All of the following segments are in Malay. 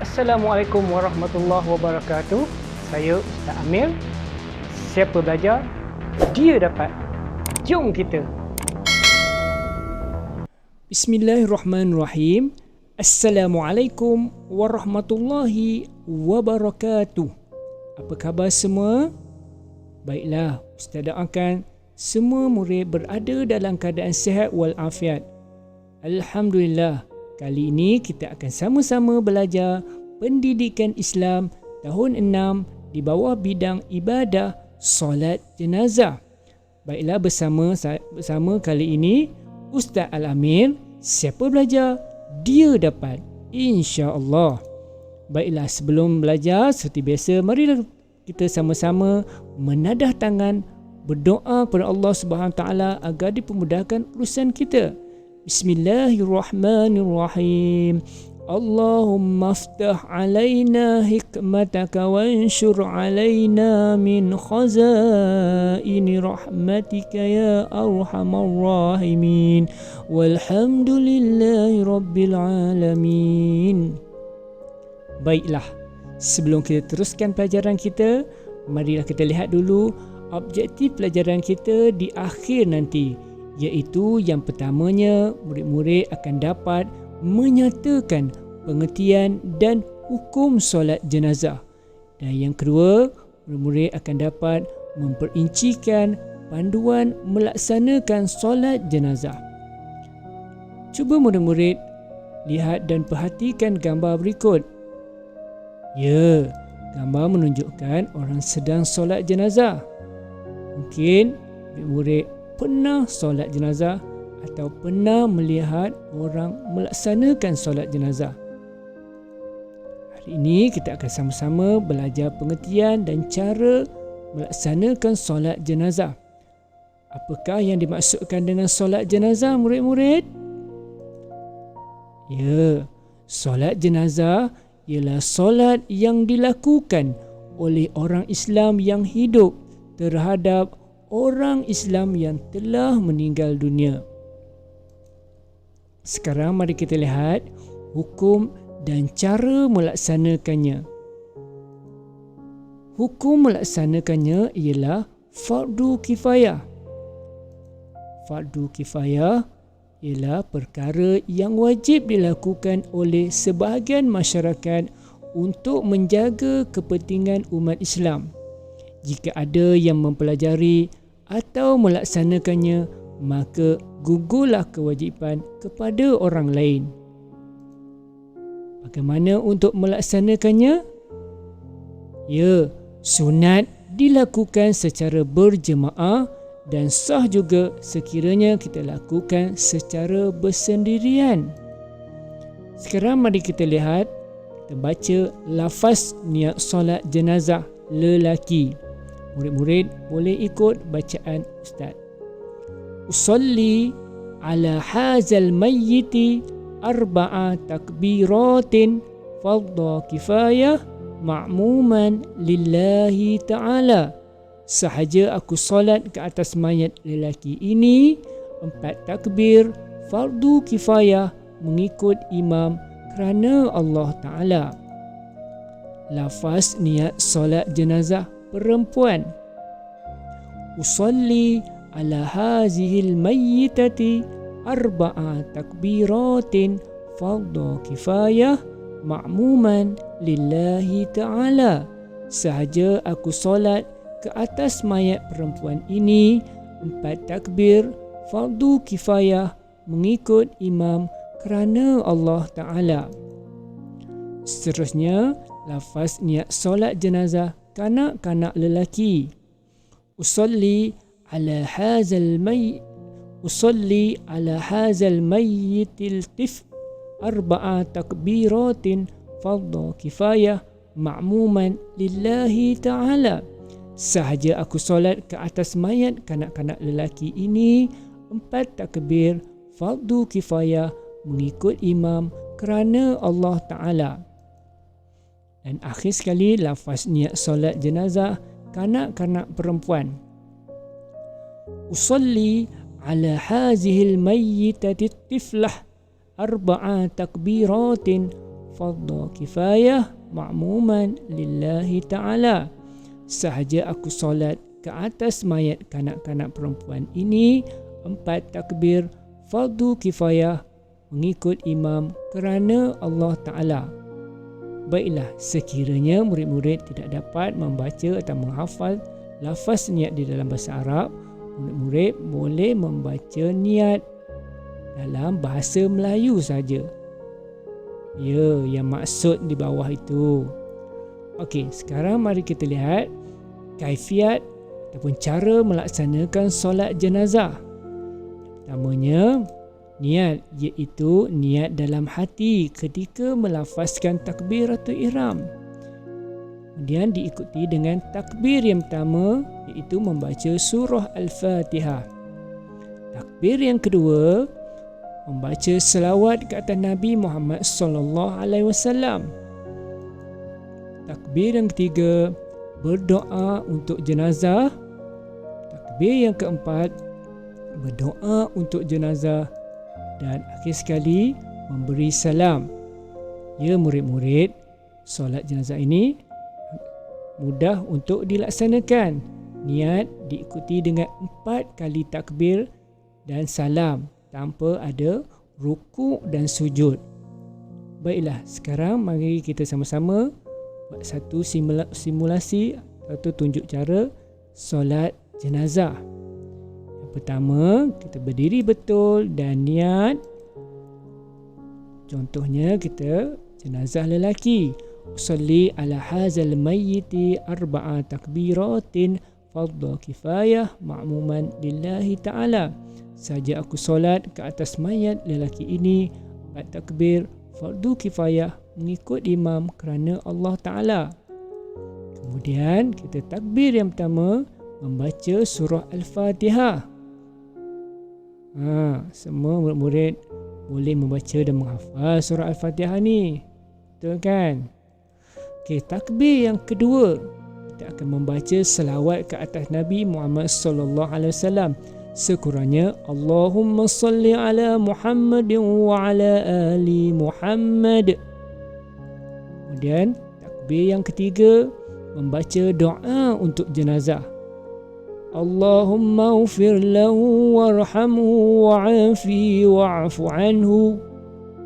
Assalamualaikum warahmatullahi wabarakatuh. Saya Ustaz Amir. Siapa belajar, dia dapat. Jom kita. Bismillahirrahmanirrahim. Assalamualaikum warahmatullahi wabarakatuh. Apa khabar semua? Baiklah, Ustaz doakan semua murid berada dalam keadaan sihat walafiat. Alhamdulillah, kali ini kita akan sama-sama belajar pendidikan Islam tahun 6 di bawah bidang ibadah solat jenazah. Baiklah, bersama kali ini Ustaz Al-Amir. Siapa belajar, dia dapat, insya-Allah. Baiklah, sebelum belajar seperti biasa, marilah kita sama-sama menadah tangan, berdoa kepada Allah Subhanahu Taala agar dipermudahkan urusan kita. Bismillahirrahmanirrahim. Allahumma aftah alaina hikmataka wanshur alaina min khazaini rahmatika ya arhamar rahimin. Walhamdulillahi rabbil alamin. Baiklah, sebelum kita teruskan pelajaran kita, marilah kita lihat dulu objektif pelajaran kita di akhir nanti, iaitu yang pertamanya, murid-murid akan dapat menyatakan pengertian dan hukum solat jenazah. Dan yang kedua, murid-murid akan dapat memperincikan panduan melaksanakan solat jenazah. Cuba murid-murid lihat dan perhatikan gambar berikut. Ya, gambar menunjukkan orang sedang solat jenazah. Mungkin murid-murid pernah solat jenazah atau pernah melihat orang melaksanakan solat jenazah. Hari ini kita akan sama-sama belajar pengertian dan cara melaksanakan solat jenazah. Apakah yang dimaksudkan dengan solat jenazah, murid-murid? Ya, solat jenazah ialah solat yang dilakukan oleh orang Islam yang hidup terhadap orang Islam yang telah meninggal dunia. Sekarang mari kita lihat hukum dan cara melaksanakannya. Hukum melaksanakannya ialah fardu kifayah. Fardu kifayah ialah perkara yang wajib dilakukan oleh sebahagian masyarakat untuk menjaga kepentingan umat Islam. Jika ada yang mempelajari atau melaksanakannya, maka gugurlah kewajipan kepada orang lain. Bagaimana untuk melaksanakannya? Ya, sunat dilakukan secara berjemaah dan sah juga sekiranya kita lakukan secara bersendirian. Sekarang mari kita lihat, kita baca lafaz niat solat jenazah lelaki. Murid-murid boleh ikut bacaan Ustaz. Usalli ala hazal mayyiti arba'a takbiratin fardhu kifayah ma'muman lillahi ta'ala. Sahaja aku solat ke atas mayat lelaki ini 4 takbir fardu kifayah mengikut imam kerana Allah Ta'ala. Lafaz niat solat jenazah perempuan. Usalli ala hazihil mayyitati arba'a takbiratin fardhu kifayah ma'muman lillahi ta'ala. Sahaja aku solat ke atas mayat perempuan ini 4 takbir fardu kifayah mengikut imam kerana Allah Ta'ala. Seterusnya, lafaz niat solat jenazah kanak-kanak lelaki. Usalli ala hazal mayyitil tif arba'a takbiratin fardhu kifayah ma'muman lillahi ta'ala. Sahaja aku solat ke atas mayat kanak-kanak lelaki ini 4 takbir fardu kifayah mengikut imam kerana Allah Ta'ala. Dan akhir sekali, lafaz niat solat jenazah kanak-kanak perempuan. Usalli ala hazihil mayyitati tiflah arba'a takbiratin fardhu kifayah ma'muman lillahi ta'ala. Sahaja aku solat ke atas mayat kanak-kanak perempuan ini 4 takbir fardu kifayah mengikut imam kerana Allah Ta'ala. Baiklah, sekiranya murid-murid tidak dapat membaca atau menghafal lafaz niat di dalam bahasa Arab, murid-murid boleh membaca niat dalam bahasa Melayu saja. Ya, yang maksud di bawah itu. Okey, sekarang mari kita lihat kaifiat ataupun cara melaksanakan solat jenazah. Pertamanya, niat, iaitu niat dalam hati ketika melafazkan takbiratul ihram. Kemudian diikuti dengan takbir yang pertama, iaitu membaca surah Al-Fatihah. Takbir yang kedua, membaca selawat ke atas Nabi Muhammad sallallahu alaihi wasallam. Takbir yang ketiga, berdoa untuk jenazah. Takbir yang keempat, berdoa untuk jenazah. Dan akhir sekali, memberi salam. Ya murid-murid, solat jenazah ini mudah untuk dilaksanakan. Niat diikuti dengan 4 kali takbir dan salam tanpa ada rukuk dan sujud. Baiklah, sekarang mari kita sama-sama buat satu simulasi atau tunjuk cara solat jenazah. Yang pertama, kita berdiri betul dan niat. Contohnya kita jenazah lelaki. Usalli ala hazal mayyiti 4 takbiratin fardhu kifayah ma'muman lillahi ta'ala. Saja aku solat ke atas mayat lelaki ini 4 takbir fardu kifayah mengikut imam kerana Allah Ta'ala. Kemudian kita takbir yang pertama membaca surah Al-Fatihah. Semua murid-murid boleh membaca dan menghafal surah Al-Fatihah ni. Betul kan? Okey, takbir yang kedua, kita akan membaca selawat ke atas Nabi Muhammad sallallahu alaihi wasallam sekurangnya Allahumma salli ala Muhammadin wa ala ali Muhammad. Kemudian takbir yang ketiga, membaca doa untuk jenazah. Allahumma ufir lahu warhamhu wa'afi wa'afu anhu.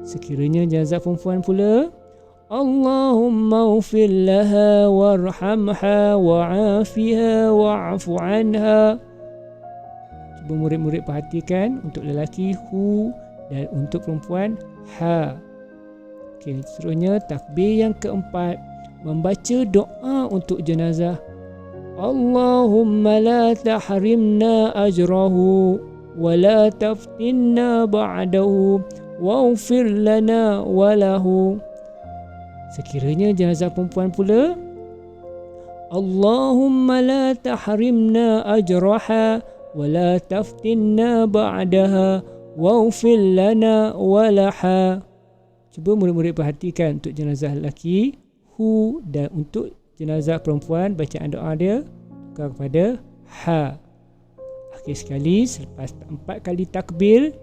Sekiranya jenazah perempuan pula, Allahumma ufir laha warhamha wa'afiha wa'afu anha. Cuba murid-murid perhatikan, untuk lelaki hu dan untuk perempuan ha. Okey, seterusnya takbir yang keempat, membaca doa untuk jenazah. Allahumma la tahrimna ajrahu wa la taftinna ba'dahu waghfir lana wa lahu. Sekiranya jenazah perempuan pula, Allahumma la tahrimna ajraha wa la taftinna ba'daha waghfir lana wa laha. Cuba murid-murid perhatikan, untuk jenazah lelaki hu dan untuk jenazah perempuan bacaan doa dia tukar kepada ha. Akhir sekali, selepas 4 kali takbir,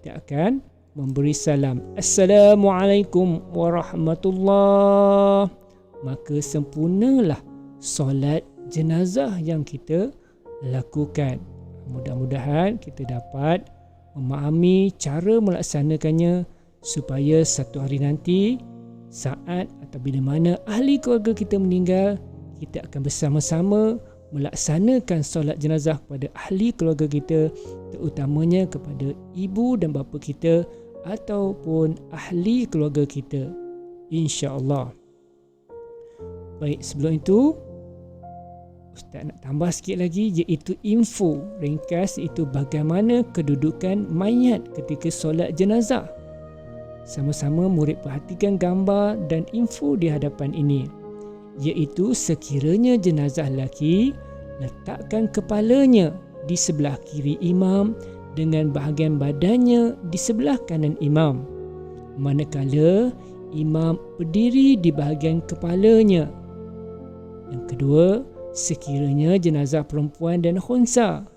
kita akan memberi salam. Assalamualaikum warahmatullahi. Maka sempurnalah solat jenazah yang kita lakukan. Mudah-mudahan kita dapat memahami cara melaksanakannya supaya satu hari nanti, saat atau bila mana ahli keluarga kita meninggal, kita akan bersama-sama melaksanakan solat jenazah kepada ahli keluarga kita, terutamanya kepada ibu dan bapa kita ataupun ahli keluarga kita, insya-Allah. Baik, sebelum itu Ustaz nak tambah sikit lagi, iaitu info ringkas, iaitu bagaimana kedudukan mayat ketika solat jenazah. Sama-sama murid perhatikan gambar dan info di hadapan ini, iaitu sekiranya jenazah lelaki, letakkan kepalanya di sebelah kiri imam dengan bahagian badannya di sebelah kanan imam, manakala imam berdiri di bahagian kepalanya. Yang kedua, sekiranya jenazah perempuan dan khunsa,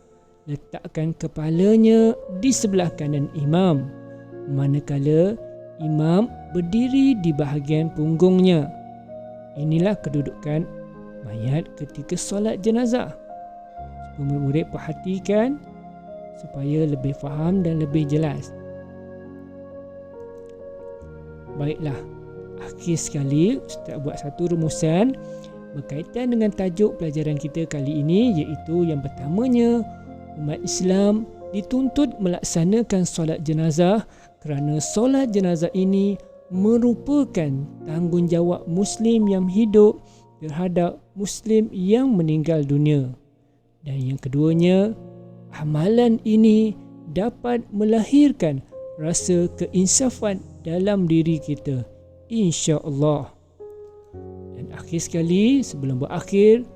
letakkan kepalanya di sebelah kanan imam, manakala imam berdiri di bahagian punggungnya. Inilah kedudukan mayat ketika solat jenazah. Murid-murid perhatikan supaya lebih faham dan lebih jelas. Baiklah, akhir sekali Ustaz buat satu rumusan berkaitan dengan tajuk pelajaran kita kali ini, iaitu yang pertamanya, umat Islam dituntut melaksanakan solat jenazah kerana solat jenazah ini merupakan tanggungjawab Muslim yang hidup terhadap Muslim yang meninggal dunia. Dan yang keduanya, amalan ini dapat melahirkan rasa keinsafan dalam diri kita, insya-Allah. Dan akhir sekali, sebelum berakhir,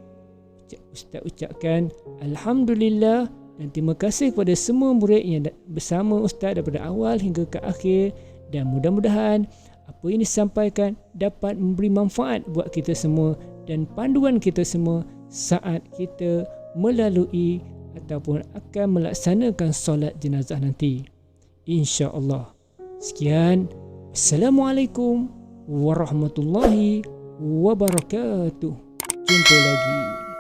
Ustaz ucapkan Alhamdulillah dan terima kasih kepada semua murid yang bersama Ustaz daripada awal hingga ke akhir, dan mudah-mudahan apa yang disampaikan dapat memberi manfaat buat kita semua dan panduan kita semua saat kita melalui ataupun akan melaksanakan solat jenazah nanti, insya-Allah. Sekian, Assalamualaikum warahmatullahi wabarakatuh. Jumpa lagi.